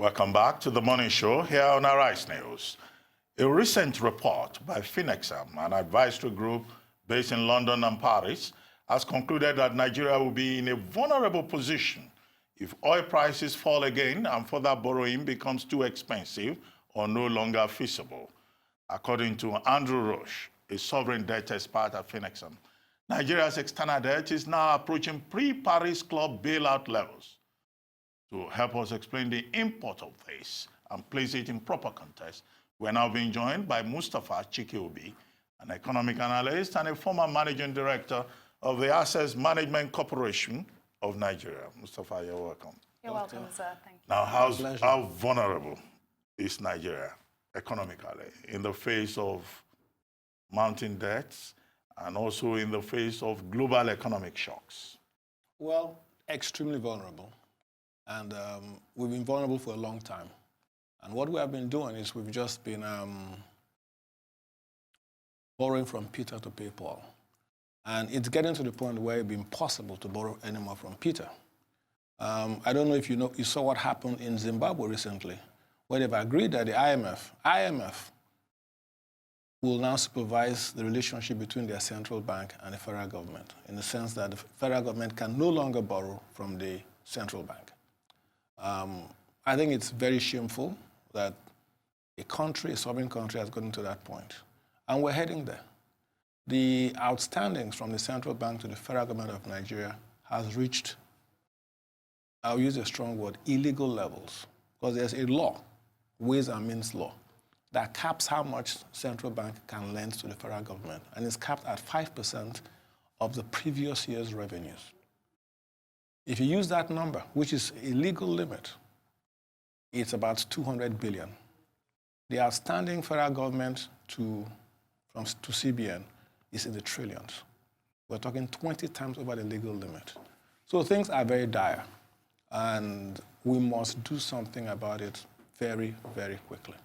Welcome back to the Morning Show here on Arise News. A recent report by Finexam, an advisory group based in London and Paris, has concluded that Nigeria will be in a vulnerable position if oil prices fall again and further borrowing becomes too expensive or no longer feasible. According to Andrew Roche, a sovereign debt expert at Finexam, Nigeria's external debt is now approaching pre-Paris Club bailout levels. To help us explain the import of this and place it in proper context, we're now being joined by Mustapha Chike-Obi, an economic analyst and a former managing director of the Assets Management Corporation of Nigeria. Mustapha, you're welcome. You're welcome, sir. Thank you. Now, how vulnerable is Nigeria economically in the face of mounting debts and also in the face of global economic shocks? Well, extremely vulnerable. And we've been vulnerable for a long time. And what we have been doing is we've just been borrowing from Peter to pay Paul. And it's getting to the point where it's impossible to borrow anymore from Peter. I don't know if you saw what happened in Zimbabwe recently, where they've agreed that the IMF will now supervise the relationship between their central bank and the federal government, in the sense that the federal government can no longer borrow from the central bank. I think it's very shameful that a sovereign country has gotten to that point. And we're heading there. The outstandings from the central bank to the federal government of Nigeria has reached, I'll use a strong word, illegal levels. Because there's a law, Ways and Means law, that caps how much central bank can lend to the federal government. And it's capped at 5% of the previous year's revenues. If you use that number, which is a legal limit, it's about 200 billion. The outstanding federal government to CBN is in the trillions. We're talking 20 times over the legal limit. So things are very dire, and we must do something about it very, very quickly.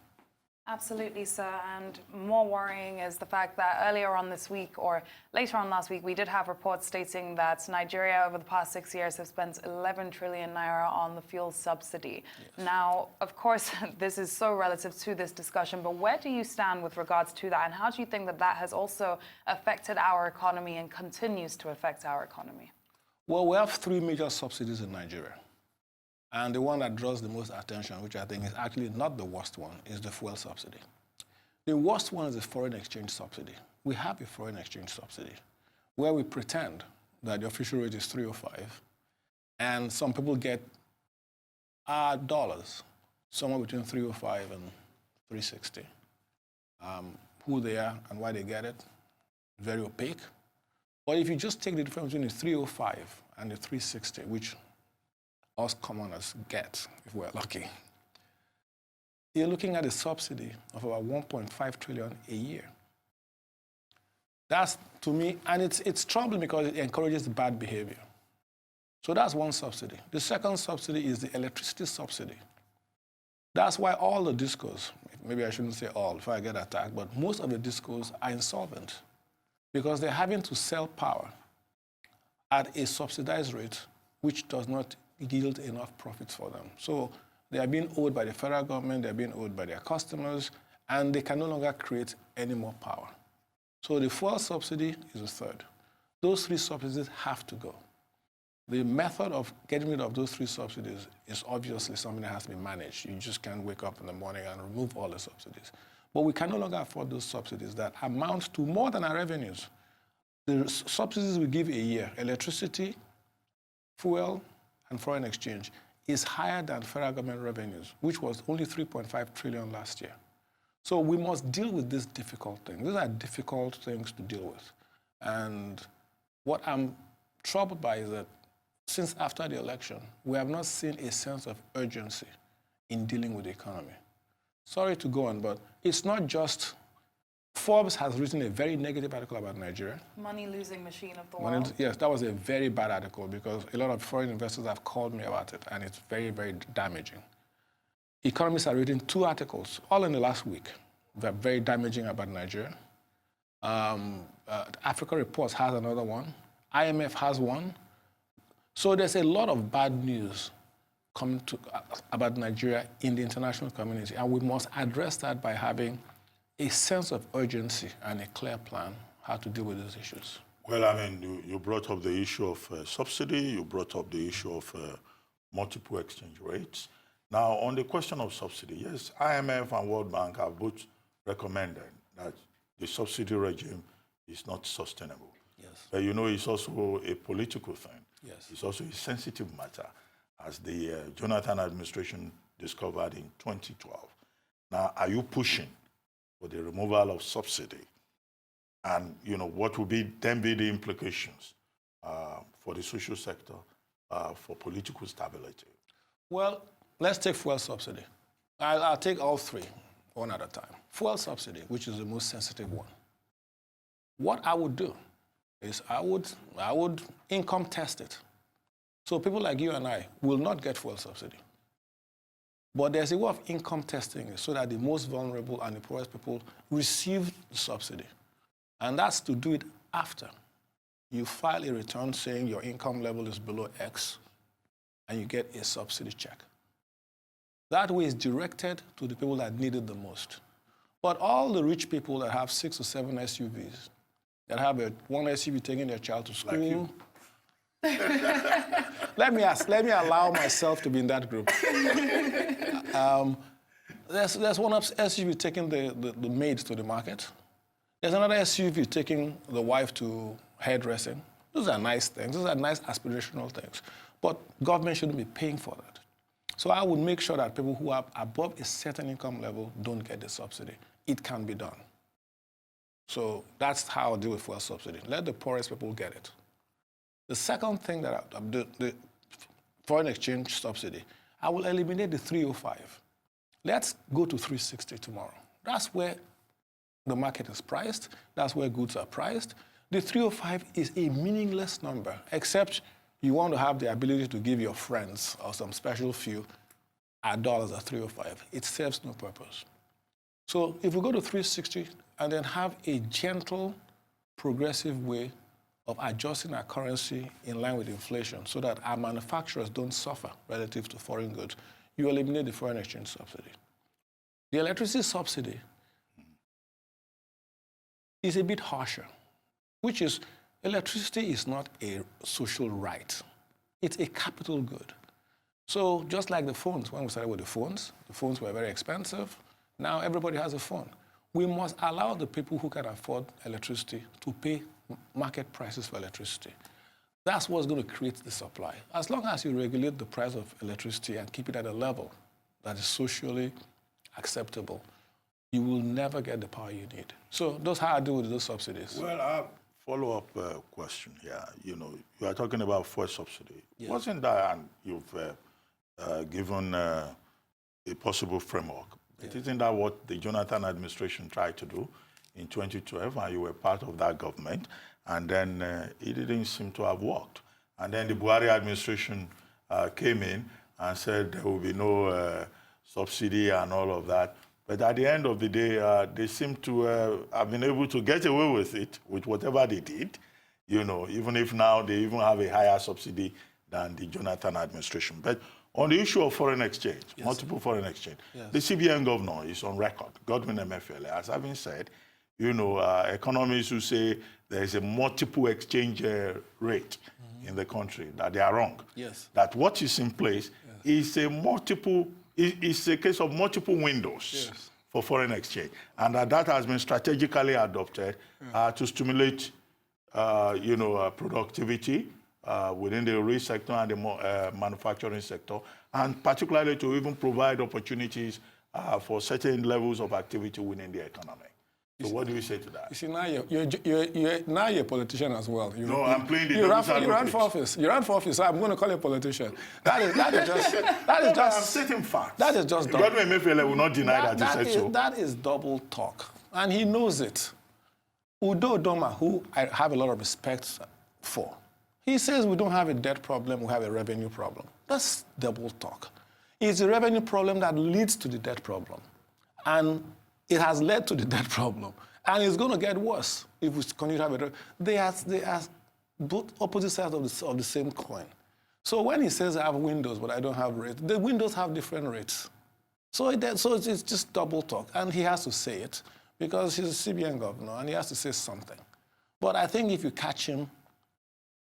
Absolutely, sir. And more worrying is the fact that earlier on this week, or later on last week, we did have reports stating that Nigeria over the past 6 years have spent 11 trillion naira on the fuel subsidy. Yes. Now, of course, this is so relative to this discussion, but where do you stand with regards to that? And how do you think that that has also affected our economy and continues to affect our economy? Well, we have 3 major subsidies in Nigeria. And the one that draws the most attention, which I think is actually not the worst one, is the fuel subsidy. The worst one is the foreign exchange subsidy. We have a foreign exchange subsidy where we pretend that the official rate is 305, and some people get dollars, somewhere between 305 and 360. Who they are and why they get it, very opaque. But if you just take the difference between the 305 and the 360, which us commoners get, if we're lucky, you're looking at a subsidy of about 1.5 trillion a year. That's, to me, and it's troubling because it encourages bad behavior. So that's one subsidy. The second subsidy is the electricity subsidy. That's why all the discos, maybe I shouldn't say all if I get attacked, but most of the discos are insolvent because they're having to sell power at a subsidized rate which does not yield enough profits for them. So they are being owed by the federal government, they're being owed by their customers, and they can no longer create any more power. So the fuel subsidy is the third. Those 3 subsidies have to go. The method of getting rid of those 3 subsidies is obviously something that has to be managed. You just can't wake up in the morning and remove all the subsidies. But we can no longer afford those subsidies that amount to more than our revenues. The subsidies we give a year, electricity, fuel, and foreign exchange, is higher than federal government revenues, which was only 3.5 trillion last year. So we must deal with this difficult thing. These are difficult things to deal with. And what I'm troubled by is that since after the election, we have not seen a sense of urgency in dealing with the economy. Sorry to go on, but it's not just Forbes has written a very negative article about Nigeria. Money-losing machine of the world. Yes, that was a very bad article because a lot of foreign investors have called me about it, and it's very, very damaging. Economists are reading 2 articles, all in the last week, that are very damaging about Nigeria. Africa Reports has another one. IMF has one. So there's a lot of bad news about Nigeria in the international community. And we must address that by having a sense of urgency and a clear plan how to deal with those issues. Well, I mean, you brought up the issue of subsidy, you brought up the issue of multiple exchange rates. Now, on the question of subsidy, yes, IMF and World Bank have both recommended that the subsidy regime is not sustainable. Yes. But you know, it's also a political thing. Yes. It's also a sensitive matter, as the Jonathan administration discovered in 2012. Now, are you pushing for the removal of subsidy? And, you know, what will then be the implications for the social sector, for political stability? Well, let's take fuel subsidy. I'll take all three, one at a time. Fuel subsidy, which is the most sensitive one. What I would do is I would income test it. So people like you and I will not get fuel subsidy. But there's a way of income testing it so that the most vulnerable and the poorest people receive the subsidy. And that's to do it after you file a return saying your income level is below X and you get a subsidy check. That way is directed to the people that need it the most. But all the rich people that have 6 or 7 SUVs, that have one SUV taking their child to school, like you. let me allow myself to be in that group. There's one SUV taking the maid to the market. There's another SUV taking the wife to hairdressing. Those are nice things. Those are nice aspirational things. But government shouldn't be paying for that. So I would make sure that people who are above a certain income level don't get the subsidy. It can be done. So that's how I deal with fuel subsidy. Let the poorest people get it. The second thing that the foreign exchange subsidy, I will eliminate the 305. Let's go to 360 tomorrow. That's where the market is priced. That's where goods are priced. The 305 is a meaningless number, except you want to have the ability to give your friends or some special few $1 at 305. It serves no purpose. So if we go to 360 and then have a gentle, progressive way of adjusting our currency in line with inflation so that our manufacturers don't suffer relative to foreign goods, you eliminate the foreign exchange subsidy. The electricity subsidy is a bit harsher, which is electricity is not a social right. It's a capital good. So just like the phones, when we started with the phones were very expensive. Now everybody has a phone. We must allow the people who can afford electricity to pay market prices for electricity. That's what's going to create the supply. As long as you regulate the price of electricity and keep it at a level that is socially acceptable, you will never get the power you need. So that's how I deal with those subsidies. Well, a follow-up question here. You know, you are talking about fuel subsidy. Yeah. Wasn't that, and you've given a possible framework, but isn't that what the Jonathan administration tried to do in 2012, and you were part of that government, and then it didn't seem to have worked. And then the Buhari administration came in and said there will be no subsidy and all of that. But at the end of the day, they seem to have been able to get away with it, with whatever they did, you know, even if now they even have a higher subsidy than the Jonathan administration. But on the issue of foreign exchange, multiple foreign exchange, the CBN governor is on record, Godwin Emefiele, as having said, you know, economists who say there is a multiple exchange rate in the country, that they are wrong. Yes. That what is in place is it's a case of multiple windows for foreign exchange, and that has been strategically adopted to stimulate, productivity within the real sector and the manufacturing sector, and particularly to even provide opportunities for certain levels of activity within the economy. So what do you say to that? You see, now you're a politician as well. I'm playing the you ran for office. You ran for office, so I'm going to call you a politician. That is just I'm stating facts. That is just Godwin Emefiele will not deny that he said so. That is double talk, and he knows it. Udo Doma, who I have a lot of respect for, he says we don't have a debt problem, we have a revenue problem. That's double talk. It's the revenue problem that leads to the debt problem, and it has led to the debt problem, and it's going to get worse if we continue to have it. They are both opposite sides of the same coin. So when he says I have windows, but I don't have rates, the windows have different rates. So it's just double talk. And he has to say it because he's a CBN governor and he has to say something. But I think if you catch him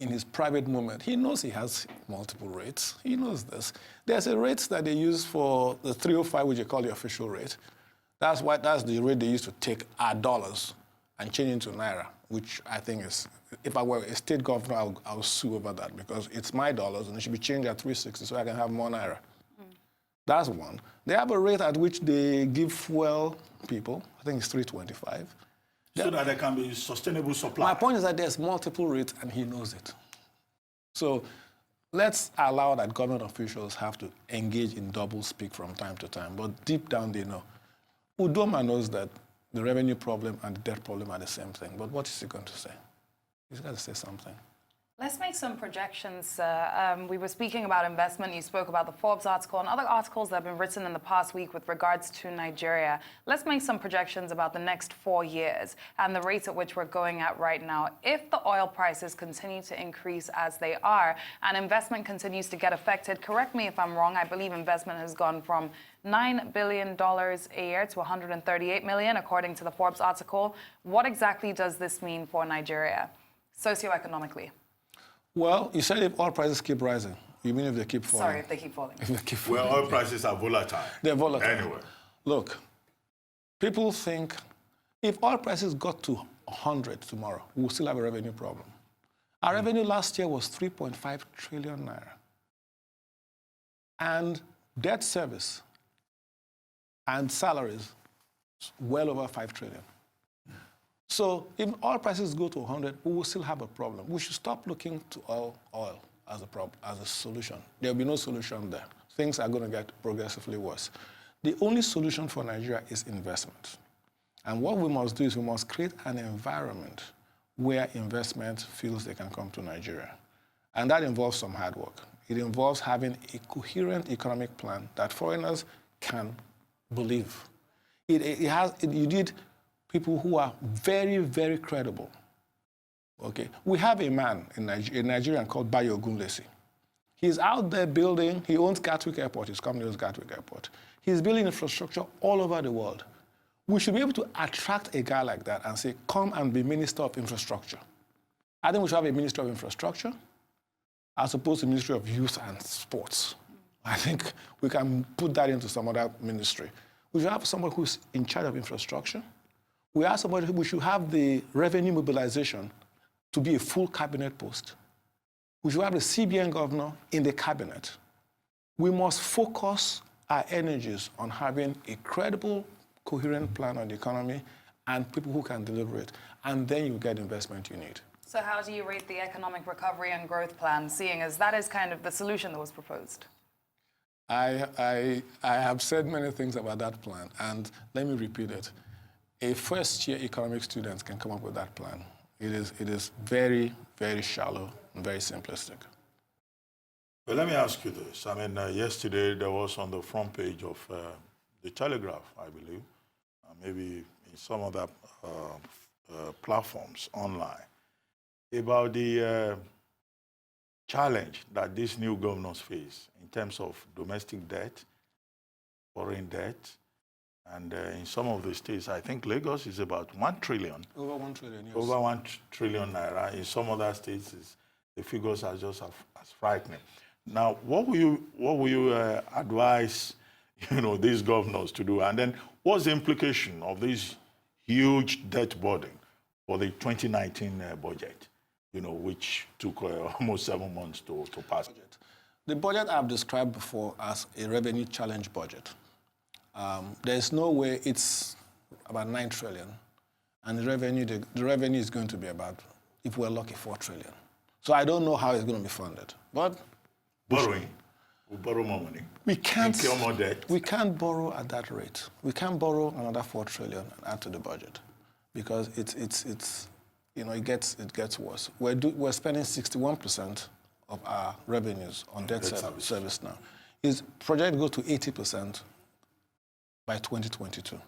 in his private moment, he knows he has multiple rates. He knows this. There's a rate that they use for the 305, which you call the official rate. That's the rate they used to take our dollars and change into naira, which I think is, if I were a state governor, I would sue over that because it's my dollars and it should be changed at 360 so I can have more naira. That's one. They have a rate at which they give fuel people. I think it's 325. So that there can be sustainable supply. My point is that there's multiple rates and he knows it. So let's allow that government officials have to engage in double speak from time to time, but deep down they know. Udoma knows that the revenue problem and the debt problem are the same thing, but what is he going to say? He's got to say something. Let's make some projections. We were speaking about investment. You spoke about the Forbes article and other articles that have been written in the past week with regards to Nigeria. Let's make some projections about the next 4 years and the rates at which we're going at right now. If the oil prices continue to increase as they are and investment continues to get affected, correct me if I'm wrong, I believe investment has gone from $9 billion a year to $138 million, according to the Forbes article. What exactly does this mean for Nigeria, socioeconomically? Well, you said if oil prices keep rising. You mean if they keep falling? Sorry, if they keep falling. If they keep falling. Well, oil prices are volatile. They're volatile. Anyway. Look, people think if oil prices got to 100 tomorrow, we'll still have a revenue problem. Our revenue last year was 3.5 trillion naira. And debt service and salaries, well over 5 trillion. So if oil prices go to 100, we will still have a problem. We should stop looking to oil as a problem, as a solution. There will be no solution there. Things are going to get progressively worse. The only solution for Nigeria is investment. And what we must do is we must create an environment where investment feels they can come to Nigeria. And that involves some hard work. It involves having a coherent economic plan that foreigners can believe. You need people who are very, very credible. Okay, we have a man in Nigeria, a Nigerian called Bayo Ogunlesi. He's out there building, he owns Gatwick Airport, his company owns Gatwick Airport. He's building infrastructure all over the world. We should be able to attract a guy like that and say, come and be Minister of Infrastructure. I think we should have a Minister of Infrastructure as opposed to Ministry of Youth and Sports. I think we can put that into some other ministry. We should have someone who's in charge of infrastructure. We should have the revenue mobilization to be a full cabinet post. We should have the CBN governor in the cabinet. We must focus our energies on having a credible, coherent plan on the economy and people who can deliver it. And then you get investment you need. So how do you rate the economic recovery and growth plan, seeing as that is kind of the solution that was proposed? I have said many things about that plan, and let me repeat it. A first-year economic student can come up with that plan. It is very, very shallow and very simplistic. Well, let me ask you this. I mean, yesterday there was on the front page of the Telegraph, I believe, maybe in some other platforms online, about the challenge that these new governors face in terms of domestic debt, foreign debt, and in some of the states, I think Lagos is about 1 trillion. Over 1 trillion, yes. Over 1 trillion naira. In some other states, the figures are just as frightening. Now, what will you advise, these governors to do? And then, what's the implication of this huge debt burden for the 2019 budget, which took almost 7 months to pass? The budget I've described before as a revenue challenge budget. There's no way it's about 9 trillion, and the revenue is going to be about, if we're lucky, 4 trillion. So I don't know how it's going to be funded. But borrowing, we'll borrow more money. We can't incur more debt. We can't borrow at that rate. We can't borrow another 4 trillion and add to the budget, because it gets worse. We're spending 61% of our revenues on debt service now. Is project go to 80% by 2022,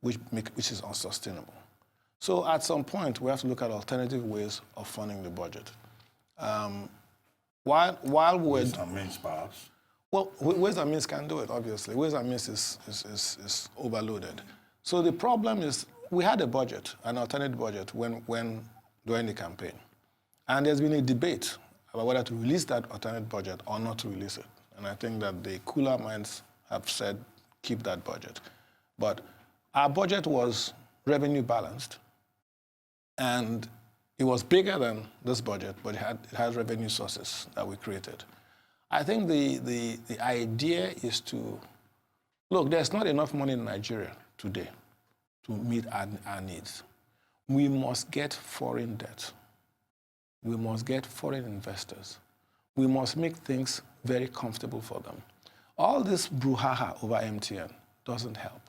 which is unsustainable. So at some point, we have to look at alternative ways of funding the budget. While we're Ways and means, perhaps. well, Ways and Means can do it, obviously. Ways and Means is overloaded. So the problem is we had a budget, an alternate budget, when during the campaign. And there's been a debate about whether to release that alternate budget or not to release it. And I think that the cooler minds have said keep that budget. But our budget was revenue balanced. And it was bigger than this budget, but it has revenue sources that we created. I think the idea is to, look, there's not enough money in Nigeria today to meet our needs. We must get foreign debt. We must get foreign investors. We must make things very comfortable for them. All this brouhaha over MTN doesn't help.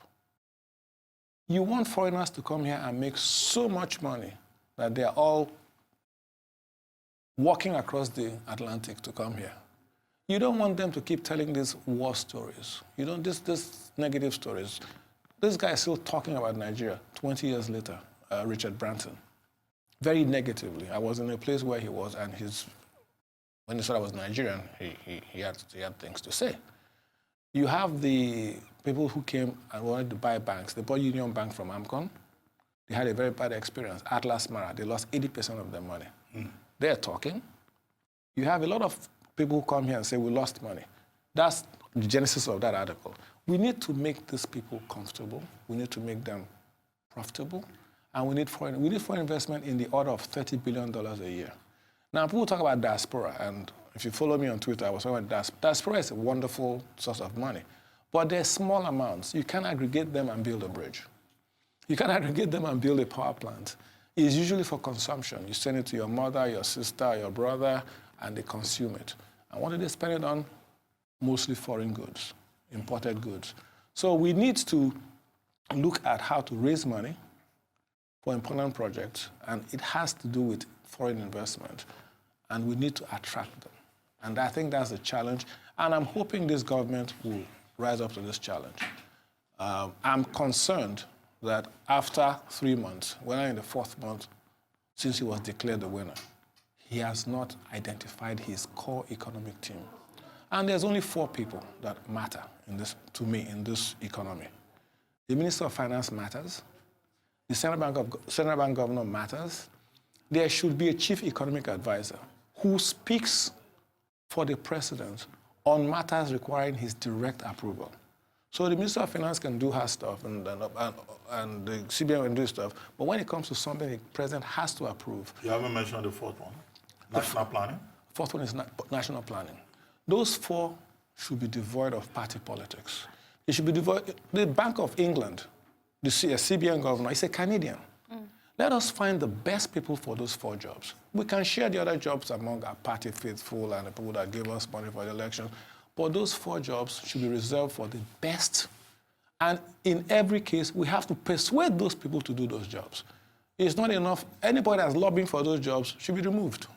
You want foreigners to come here and make so much money that they're all walking across the Atlantic to come here. You don't want them to keep telling these war stories. You don't, this negative stories. This guy is still talking about Nigeria 20 years later, Richard Branson, very negatively. I was in a place where he was, and when he said I was Nigerian, he had things to say. You have the people who came and wanted to buy banks. They bought Union Bank from AMCON. They had a very bad experience. Atlas Mara, they lost 80% of their money. They're talking. You have a lot of people who come here and say, we lost money. That's the genesis of that article. We need to make these people comfortable. We need to make them profitable. And we need foreign investment in the order of $30 billion a year. Now, people talk about diaspora, and if you follow me on Twitter, I was talking about diaspora is a wonderful source of money. But they're small amounts. You can't aggregate them and build a bridge. You can't aggregate them and build a power plant. It's usually for consumption. You send it to your mother, your sister, your brother, and they consume it. And what do they spend it on? Mostly foreign goods, imported goods. So we need to look at how to raise money for important projects, and it has to do with foreign investment, and we need to attract them. And I think that's a challenge, and I'm hoping this government will rise up to this challenge. I'm concerned that after 3 months, when in the 4th month, since he was declared the winner, he has not identified his core economic team. And there's only 4 people that matter to me in this economy. The Minister of Finance matters. The Central Bank Governor matters. There should be a chief economic advisor who speaks for the president on matters requiring his direct approval. So the Minister of Finance can do her stuff and the CBN can do stuff, but when it comes to something the president has to approve. You haven't mentioned the 4th one, national planning? 4th one is national planning. Those 4 should be devoid of party politics. They should be devoid. The Bank of England, the CBN governor, is a Canadian. Let us find the best people for those 4 jobs. We can share the other jobs among our party faithful and the people that gave us money for the election, but those 4 jobs should be reserved for the best. And in every case, we have to persuade those people to do those jobs. It's not enough. Anybody that's lobbying for those jobs should be removed.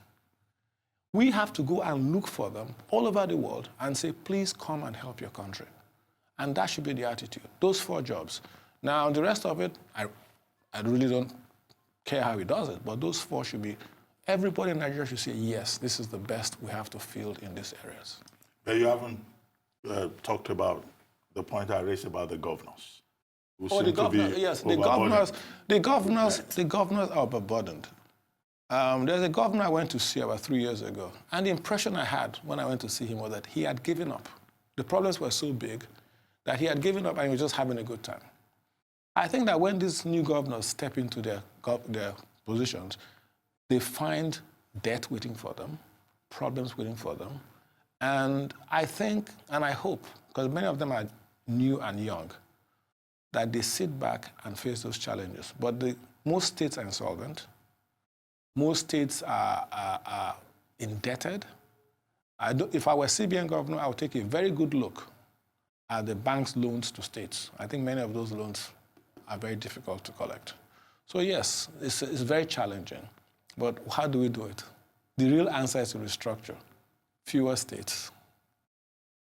We have to go and look for them all over the world and say, please come and help your country. And that should be the attitude. Those 4 jobs. Now, the rest of it, I really don't care how he does it, but those 4 should be, everybody in Nigeria should say, yes, this is the best we have to field in these areas. But you haven't talked about the point I raised about the governors. The governors are overburdened. There's a governor I went to see about 3 years ago, and the impression I had when I went to see him was that he had given up. The problems were so big that he had given up and he was just having a good time. I think that when these new governors step into their positions, they find debt waiting for them, problems waiting for them. And I think, and I hope, because many of them are new and young, that they sit back and face those challenges. But most states are insolvent. Most states are indebted. If I were CBN governor, I would take a very good look at the bank's loans to states. I think many of those loans are very difficult to collect. So yes, it's very challenging. But how do we do it? The real answer is to restructure. Fewer states.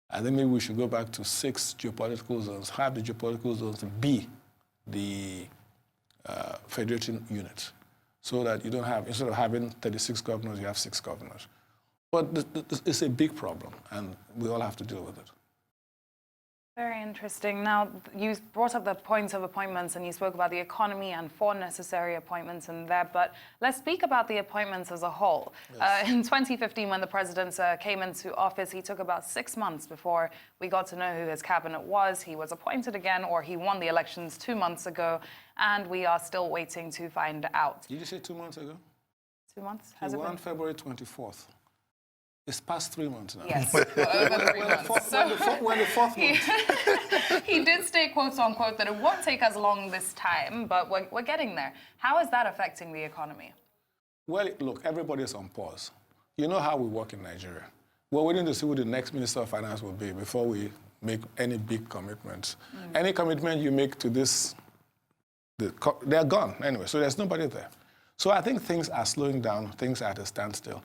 I think maybe we should go back to 6 geopolitical zones, have the geopolitical zones be the federating unit, so that you don't have, instead of having 36 governors, you have 6 governors. But it's a big problem, and we all have to deal with it. Very interesting. Now, you brought up the points of appointments and you spoke about the economy and 4 necessary appointments in there, but let's speak about the appointments as a whole. Yes. In 2015, when the president came into office, he took about 6 months before we got to know who his cabinet was. He was appointed again, or he won the elections 2 months ago, and we are still waiting to find out. Did you say 2 months ago? 2 months? He won February 24th. It's past 3 months now. Yes, over 3 months. When the fourth month. He did state, quote unquote, that it won't take as long this time, but we're getting there. How is that affecting the economy? Well, look, everybody's on pause. You know how we work in Nigeria. We're waiting to see who the next Minister of Finance will be before we make any big commitments. Any commitment you make to this, they're gone anyway, so there's nobody there. So I think things are slowing down, things are at a standstill.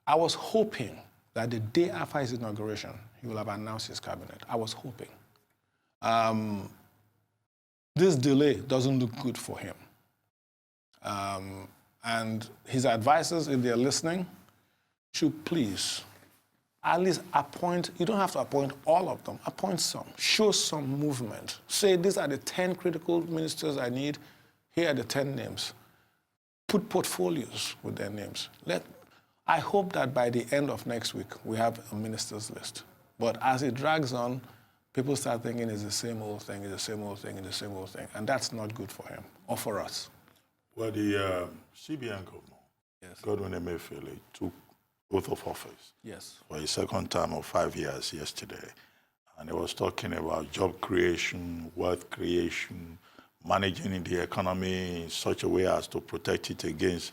I was hoping that the day after his inauguration, he will have announced his cabinet. I was hoping. This delay doesn't look good for him. And his advisors, if they're listening, should please at least appoint, you don't have to appoint all of them, appoint some, show some movement. Say, these are the 10 critical ministers I need, here are the 10 names. Put portfolios with their names. I hope that by the end of next week, we have a minister's list. But as it drags on, people start thinking it's the same old thing, it's the same old thing, it's the same old thing. And that's not good for him or for us. Well, the CBN governor, yes, Godwin Emefiele, took oath of office, yes, for a second time of 5 years yesterday. And he was talking about job creation, wealth creation, managing the economy in such a way as to protect it against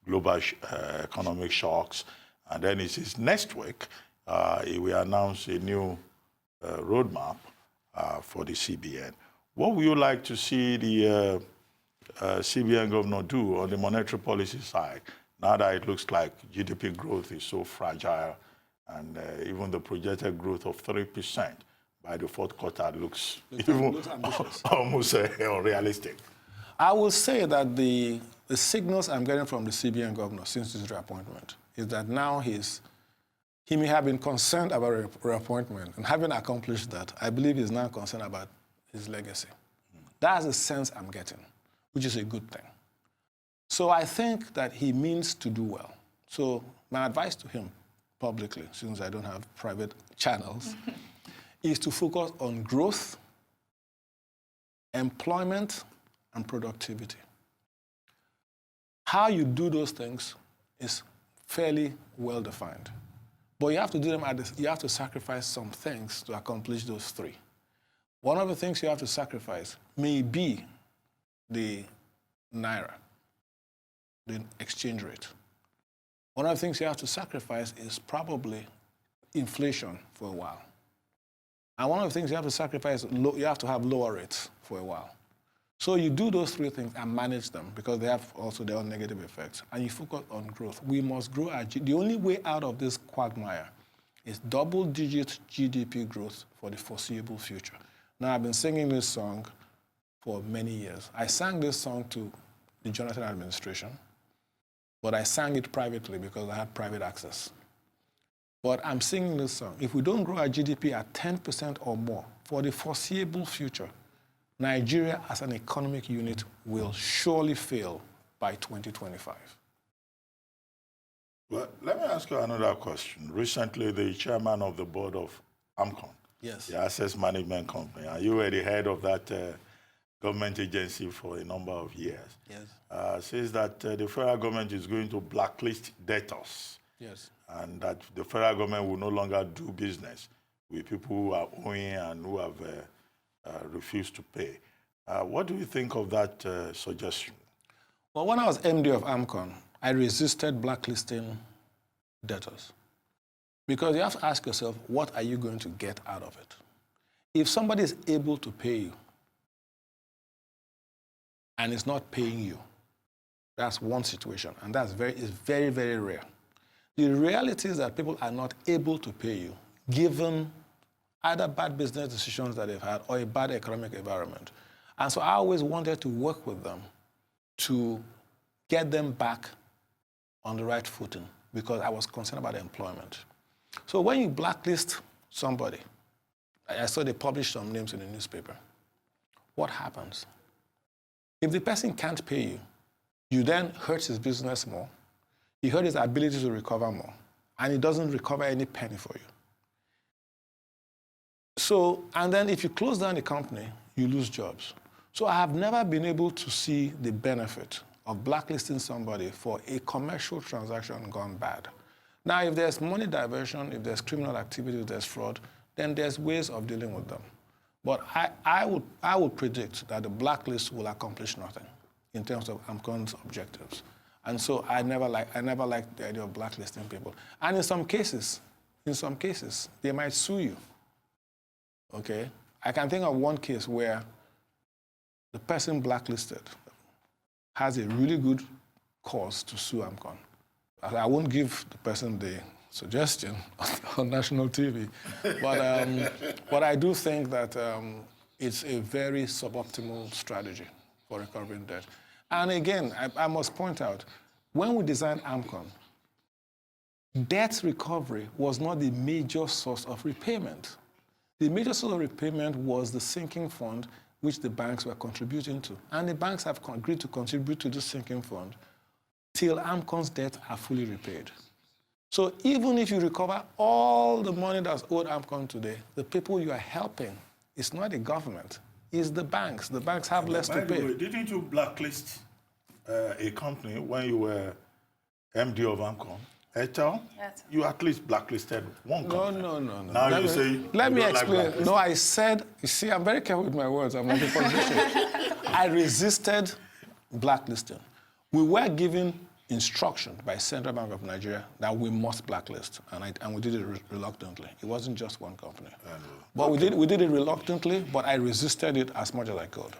global economic shocks. And then it is next week, he will announce a new roadmap for the CBN. What would you like to see the CBN governor do on the monetary policy side, now that it looks like GDP growth is so fragile and even the projected growth of 3% by the fourth quarter looks ambitious. Almost unrealistic? I will say that the signals I'm getting from the CBN governor since his reappointment is that now he may have been concerned about reappointment, and having accomplished that, I believe he's now concerned about his legacy. That's the sense I'm getting, which is a good thing. So I think that he means to do well. So my advice to him publicly, since I don't have private channels, is to focus on growth, employment, and productivity. How you do those things is fairly well defined. But you have to do them you have to sacrifice some things to accomplish those 3. One of the things you have to sacrifice may be the naira, the exchange rate. One of the things you have to sacrifice is probably inflation for a while. And one of the things you have to sacrifice, you have to have lower rates for a while. So you do those 3 things and manage them because they have also their own negative effects. And you focus on growth. We must grow the only way out of this quagmire is double-digit GDP growth for the foreseeable future. Now, I've been singing this song for many years. I sang this song to the Jonathan administration, but I sang it privately because I had private access. But I'm singing this song. If we don't grow our GDP at 10% or more for the foreseeable future, Nigeria as an economic unit will surely fail by 2025. Well, let me ask you another question. Recently, the chairman of the board of AMCON, yes, the Access Management Company, and you were the head of that government agency for a number of years, yes, says that the federal government is going to blacklist debtors. Yes. And that the federal government will no longer do business with people who are owing and who have refused to pay. What do you think of that suggestion? Well, when I was MD of AMCON, I resisted blacklisting debtors. Because you have to ask yourself, what are you going to get out of it? If somebody is able to pay you and is not paying you, that's one situation, and that's very, very rare. The reality is that people are not able to pay you, given either bad business decisions that they've had or a bad economic environment. And so I always wanted to work with them to get them back on the right footing because I was concerned about employment. So when you blacklist somebody, I saw they published some names in the newspaper, what happens? If the person can't pay you, you then hurt his business more, you hurt his ability to recover more, and he doesn't recover any penny for you. So, and then if you close down the company, you lose jobs. So I have never been able to see the benefit of blacklisting somebody for a commercial transaction gone bad. Now, if there's money diversion, if there's criminal activity, if there's fraud, then there's ways of dealing with them. But I would predict that the blacklist will accomplish nothing in terms of AMCON's objectives. And so I never liked the idea of blacklisting people. And in some cases, they might sue you. Okay? I can think of one case where the person blacklisted has a really good cause to sue AMCON. I won't give the person the suggestion on national TV, but I do think that it's a very suboptimal strategy for recovering debt. And again, I must point out, when we designed AMCON, debt recovery was not the major source of repayment. The major source of repayment was the sinking fund which the banks were contributing to. And the banks have agreed to contribute to this sinking fund till AMCON's debts are fully repaid. So even if you recover all the money that's owed AMCON today, the people you are helping is not the government, it's the banks. The banks have less to pay. Didn't you blacklist a company when you were MD of AMCON? Etel? Yes. You at least blacklisted one company. No. Now you say Let me explain. Like No, I said, you see, I'm very careful with my words. I'm not a politician. I resisted blacklisting. We were given instruction by Central Bank of Nigeria that we must blacklist, and we did it reluctantly. It wasn't just one company. But we did it reluctantly, but I resisted it as much as I could.